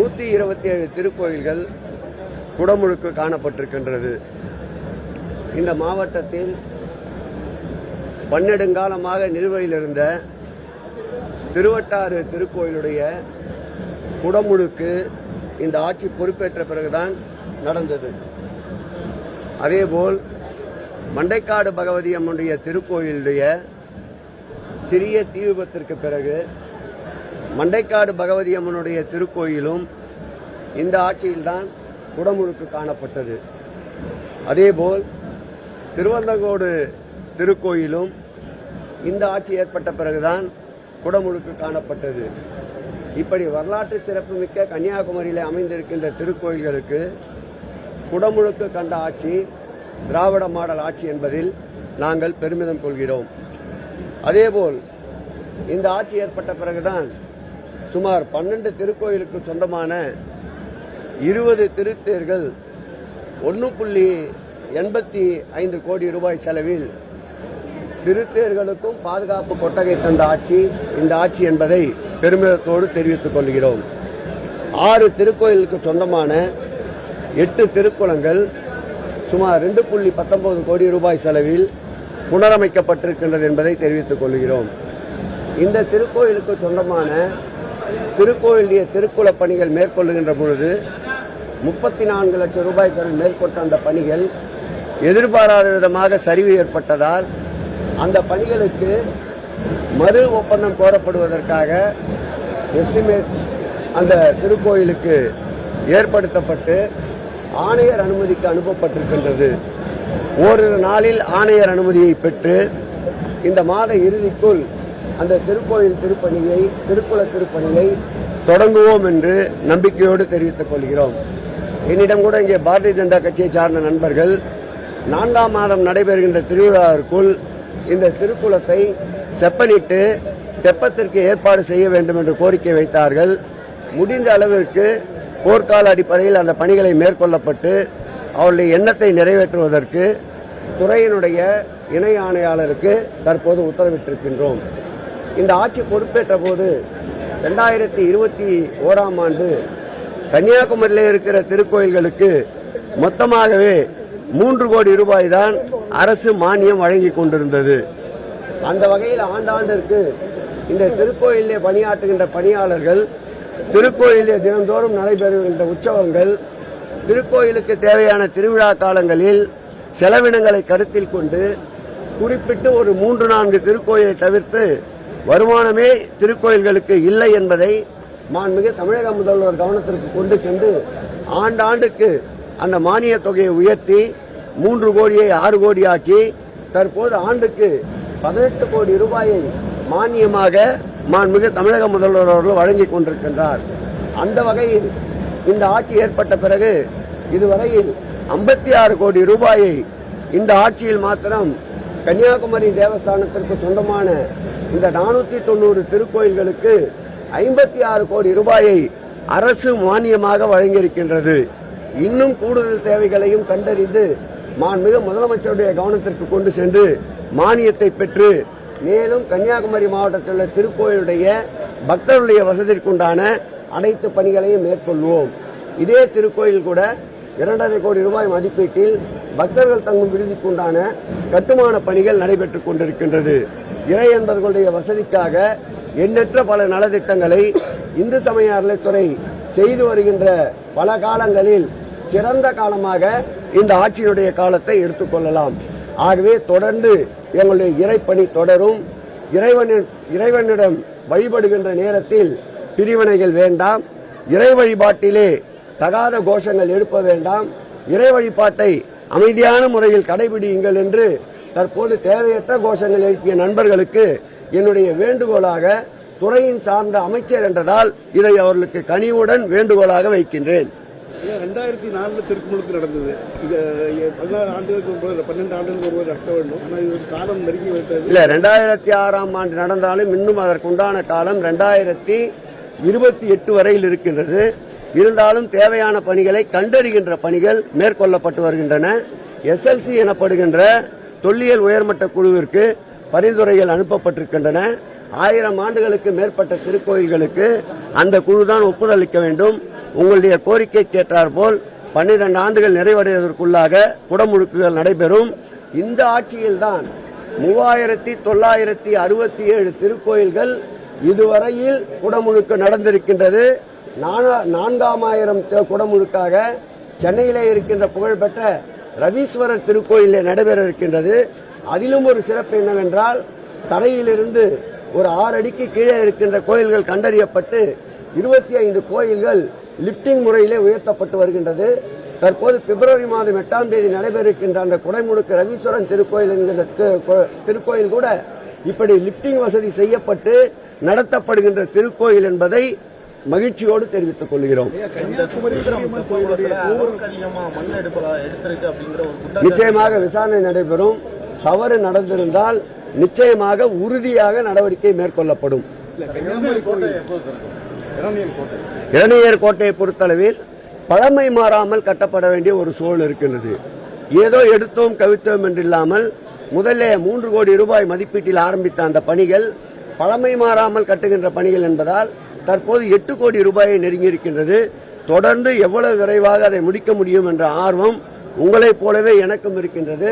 127 திருக்கோயில்கள் குடமுழுக்கு காணப்பட்டிருக்கின்றது. இந்த மாவட்டத்தில் பன்னெடுங்காலமாக நிலுவையில் இருந்த திருவட்டாறு திருக்கோயிலுடைய குடமுழுக்கு இந்த ஆட்சி பொறுப்பேற்ற பிறகுதான் நடந்தது. அதேபோல் மண்டைக்காடு பகவதி அம்மனுடைய திருக்கோயிலுடைய சிறிய தீ விபத்திற்கு பிறகு மண்டைக்காடு பகவதி அம்மனுடைய திருக்கோயிலும் இந்த ஆட்சியில்தான் குடமுழுக்கு காணப்பட்டது. அதேபோல் திருவந்தங்கோடு திருக்கோயிலும் இந்த ஆட்சி ஏற்பட்ட பிறகுதான் குடமுழுக்கு காணப்பட்டது. இப்படி வரலாற்று சிறப்புமிக்க கன்னியாகுமரியில் அமைந்திருக்கின்ற திருக்கோயில்களுக்கு குடமுழுக்கு கண்ட ஆட்சி திராவிட மாடல் ஆட்சி என்பதில் நாங்கள் பெருமிதம் கொள்கிறோம். அதேபோல் இந்த ஆட்சி ஏற்பட்ட பிறகுதான் சுமார் 12 திருக்கோயிலுக்கு சொந்தமான 20 திருத்தேர்கள் 1.85 கோடி ரூபாய் செலவில் திருத்தேர்களுக்கும் பாதுகாப்பு கொட்டகை தந்த ஆட்சி இந்த ஆட்சி என்பதை பெருமிதத்தோடு தெரிவித்துக் கொள்கிறோம். 6 திருக்கோயிலுக்கு சொந்தமான 8 திருக்குளங்கள் சுமார் 2.19 கோடி ரூபாய் செலவில் புனரமைக்கப்பட்டிருக்கின்றது என்பதை தெரிவித்துக் கொள்கிறோம். இந்த திருக்கோயிலுக்கு சொந்தமான திருக்கோயிலுடைய திருக்குள பணிகள் மேற்கொள்ளுகின்ற பொழுது 34 லட்சம் ரூபாய் செலவில் மேற்கொண்ட அந்த பணிகள் எதிர்பாராத விதமாக சரிவு ஏற்பட்டதால் அந்த பணிகளுக்கு மறு ஒப்பந்தம் கோரப்படுவதற்காக எஸ்டிமேட் அந்த திருக்கோயிலுக்கு ஏற்படுத்தப்பட்டு ஆணையர் அனுமதிக்கு அனுப்பப்பட்டிருக்கின்றது. ஓரிரு நாளில் ஆணையர் அனுமதியை பெற்று இந்த மாத இறுதிக்குள் அந்த திருக்கோயில் திருக்குள திருப்பணியை தொடங்குவோம் என்று நம்பிக்கையோடு தெரிவித்துக் கொள்கிறோம். என்னிடம் கூட இங்கே பாரதிய ஜனதா கட்சியை சார்ந்த நண்பர்கள் 4ஆம் மாதம் நடைபெறுகின்ற திருவிழாவிற்குள் இந்த திருக்குளத்தை செப்பனிட்டு தெப்பத்திற்கு ஏற்பாடு செய்ய வேண்டும் என்று கோரிக்கை வைத்தார்கள். முடிந்த அளவிற்கு போர்க்கால அடிப்படையில் அந்த பணிகளை மேற்கொள்ளப்பட்டு அவருடைய எண்ணத்தை நிறைவேற்றுவதற்கு துறையினுடைய இணை ஆணையாளருக்கு தற்போது உத்தரவிட்டிருக்கின்றோம். இந்த ஆட்சி பொறுப்பேற்ற போது 2021ஆம் ஆண்டு கன்னியாகுமரியில் இருக்கிற திருக்கோயில்களுக்கு மொத்தமாகவே 3 கோடி ரூபாய் தான் அரசு மானியம் வழங்கிக் கொண்டிருந்தது. அந்த வகையில் ஆண்டாண்டிற்கு இந்த திருக்கோயிலே பணியாற்றுகின்ற பணியாளர்கள், திருக்கோயிலே தினந்தோறும் நடைபெறுகின்ற உற்சவங்கள், திருக்கோயிலுக்கு தேவையான திருவிழா காலங்களில் செலவினங்களை கருத்தில் கொண்டு குறிப்பிட்டு ஒரு 3-4 திருக்கோயிலை தவிர்த்து வருமானமே திருக்கோயில்களுக்கு இல்லை என்பதை மாண்புமிகு தமிழக முதல்வர் கவனத்திற்கு கொண்டு சென்று ஆண்டாண்டுக்கு அந்த மானிய தொகையை உயர்த்தி 3 கோடியை 6 கோடியாக்கி தற்போது ஆண்டுக்கு 18 கோடி ரூபாயை மானியமாக மாண்புமிகு தமிழக முதல்வர் அவர்கள் வழங்கிக் கொண்டிருக்கின்றார். அந்த வகையில் இந்த ஆட்சி ஏற்பட்ட பிறகு இதுவரையில் 56 கோடி ரூபாயை இந்த ஆட்சியில் மாத்திரம் கன்னியாகுமரி தேவஸ்தானத்திற்கு சொந்தமான இந்த 490 திருக்கோயில்களுக்கு 56 கோடி ரூபாயை அரசு மானியமாக வழங்கியிருக்கின்றது. இன்னும் கூடுதல் தேவைகளையும் கண்டறிந்து மாண்புமிகு முதலமைச்சருடைய கவனத்திற்கு கொண்டு சென்று மானியத்தை பெற்று மேலும் கன்னியாகுமரி மாவட்டத்தில் உள்ள திருக்கோயிலுடைய பக்தர்களுடைய வசதிக்குண்டான அனைத்து பணிகளையும் மேற்கொள்வோம். இதே திருக்கோயில் கூட 2.5 கோடி ரூபாய் மதிப்பீட்டில் பக்தர்கள் தங்கும் விடுதிக்குண்டான கட்டுமான பணிகள் நடைபெற்றுக் கொண்டிருக்கின்றது. இறை என்பவர்களுடைய வசதிக்காக எண்ணற்ற பல நலத்திட்டங்களை இந்து சமய அறநிலைத்துறை செய்து வருகின்ற பல காலங்களில் சிறந்த காலமாக இந்த ஆட்சியினுடைய காலத்தை எடுத்துக்கொள்ளலாம். ஆகவே தொடர்ந்து எங்களுடைய இறைப்பணி தொடரும். இறைவனிடம் வழிபடுகின்ற நேரத்தில் பிரிவினைகள் வேண்டாம். இறை வழிபாட்டிலே தகாத கோஷங்கள் எழுப்ப வேண்டாம். இறை வழிபாட்டை அமைதியான முறையில் கடைபிடியுங்கள் என்று தற்போது தேவையற்ற கோஷங்கள் எழுப்பிய நண்பர்களுக்கு என்னுடைய வேண்டுகோளாக, துறையின் சார்ந்த அமைச்சர் என்றதால் இதை அவர்களுக்கு கனிவுடன் வேண்டுகோளாக வைக்கின்றேன். 2004 திருக்குமுழுக்கு நடந்தது. இது 12 ஆண்டுகளுக்கு ஒரு நடத்த வேண்டும். ஆனால் இது காலம் நெருங்கி வைத்தது. இல்ல, 2006ஆம் ஆண்டு நடந்தாலும் இன்னும் அதற்குண்டான காலம் 2028 வரையில் இருக்கின்றது. இருந்தாலும் தேவையான பணிகளை கண்டறிகின்ற பணிகள் மேற்கொள்ளப்பட்டு வருகின்றன. SLC எனப்படுகின்ற தொல்லியல் உயர்மட்ட குழுவிற்கு பரிந்துரைகள் அனுப்பப்பட்டிருக்கின்றன. 1000 ஆண்டுகளுக்கு மேற்பட்ட திருக்கோயில்களுக்கு அந்த குழுதான் ஒப்புதல் அளிக்க வேண்டும். உங்களுடைய கோரிக்கைக்கு ஏற்றாற்போல் 12 ஆண்டுகள் நிறைவடைவதற்குள்ளாக குடமுழுக்குகள் நடைபெறும். இந்த ஆட்சியில்தான் 3967 திருக்கோயில்கள் இதுவரையில் குடமுழுக்கு நடந்திருக்கின்றது. 4000 குடமுழுக்காக சென்னையிலே இருக்கின்ற புகழ்பெற்ற ரவீஸ்வரர் திருக்கோயிலே நடைபெற இருக்கின்றது. அதிலும் ஒரு சிறப்பு என்னவென்றால், தரையிலிருந்து ஒரு 6 அடிக்கு கீழே இருக்கின்ற கோயில்கள் கண்டறியப்பட்டு 25 கோயில்கள் லிப்டிங் முறையிலே உயர்த்தப்பட்டு வருகின்றது. தற்போது பிப்ரவரி மாதம் 8ஆம் தேதி நடைபெற இருக்கின்ற அந்த குடைமுழுக்கு ரவீஸ்வரன் திருக்கோயில் என்கிற திருக்கோயில் கூட இப்படி லிப்டிங் வசதி செய்யப்பட்டு நடத்தப்படுகின்ற திருக்கோயில் என்பதை மகிழ்ச்சியோடு தெரிவித்துக் கொள்கிறோம். நிச்சயமாக விசாரணை நடைபெறும். தவறு நடந்திருந்தால் நிச்சயமாக உறுதியாக நடவடிக்கை மேற்கொள்ளப்படும். இரணியர் கோட்டையை பொறுத்தளவில் பழமை மாறாமல் கட்டப்பட வேண்டிய ஒரு சூழல் இருக்கின்றது. ஏதோ எடுத்தோம் கவித்தோம் என்றில்லாமல் முதல்ல 3 கோடி ரூபாய் மதிப்பீட்டில் ஆரம்பித்த அந்த பணிகள் பழமை மாறாமல் கட்டுகின்ற பணிகள் என்பதால் தற்போது 8 கோடி ரூபாயை நெருங்கியிருக்கின்றது. தொடர்ந்து எவ்வளவு விரைவாக அதை முடிக்க முடியும் என்ற ஆர்வம் உங்களைப் போலவே எனக்கும் இருக்கின்றது.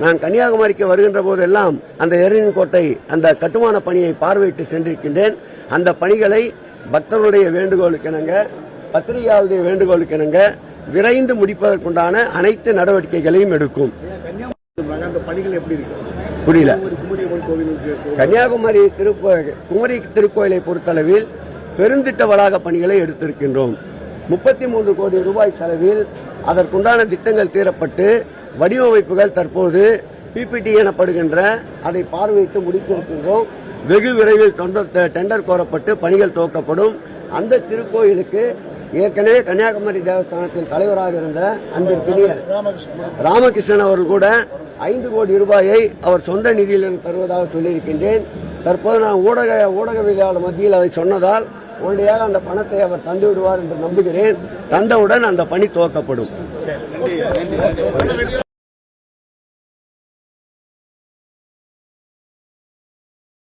நான் கன்னியாகுமரிக்கு வருகின்ற போதெல்லாம் அந்த இரணியன் கோட்டை அந்த கட்டுமான பணியை பார்வையிட்டு சென்றிருக்கின்றேன். அந்த பணிகளை பக்தர்களுடைய வேண்டுகோளுக்கிணங்க, பத்திரிகையாளருடைய வேண்டுகோளுக்கிணங்க விரைந்து முடிப்பதற்குண்டான அனைத்து நடவடிக்கைகளையும் எடுக்கும். புரியல. கன்னியாகுமரி குமரி திருக்கோயிலை பொறுத்தளவில் பெருந்திட்ட வளாக பணிகளை எடுத்திருக்கின்றோம். 33 கோடி ரூபாய் செலவில் அதற்குண்டான திட்டங்கள் தீரப்பட்டு வடிவமைப்புகள் தற்போது பிபிடி எனப்படுகின்ற அதை பார்வையிட்டு முடித்திருக்கின்றோம். வெகு விரைவில் டெண்டர் கோரப்பட்டு பணிகள் துவக்கப்படும். அந்த திருக்கோயிலுக்கு ஏற்கனவே கன்னியாகுமரி தேவஸ்தானத்தில் தலைவராக இருந்த அன்பிற்குரிய ராமகிருஷ்ணன் அவர்கள் கூட 5 கோடி ரூபாயை அவர் சொந்த நிதியில் தருவதாக சொல்லியிருக்கின்றேன். தற்போது நான் ஊடகவியலாளர் மத்தியில் அதை சொன்னதால் உடனடியாக அந்த பணத்தை அவர் தந்து விடுவார் என்று நம்புகிறேன். தந்தவுடன் அந்த பணி துவக்கப்படும்.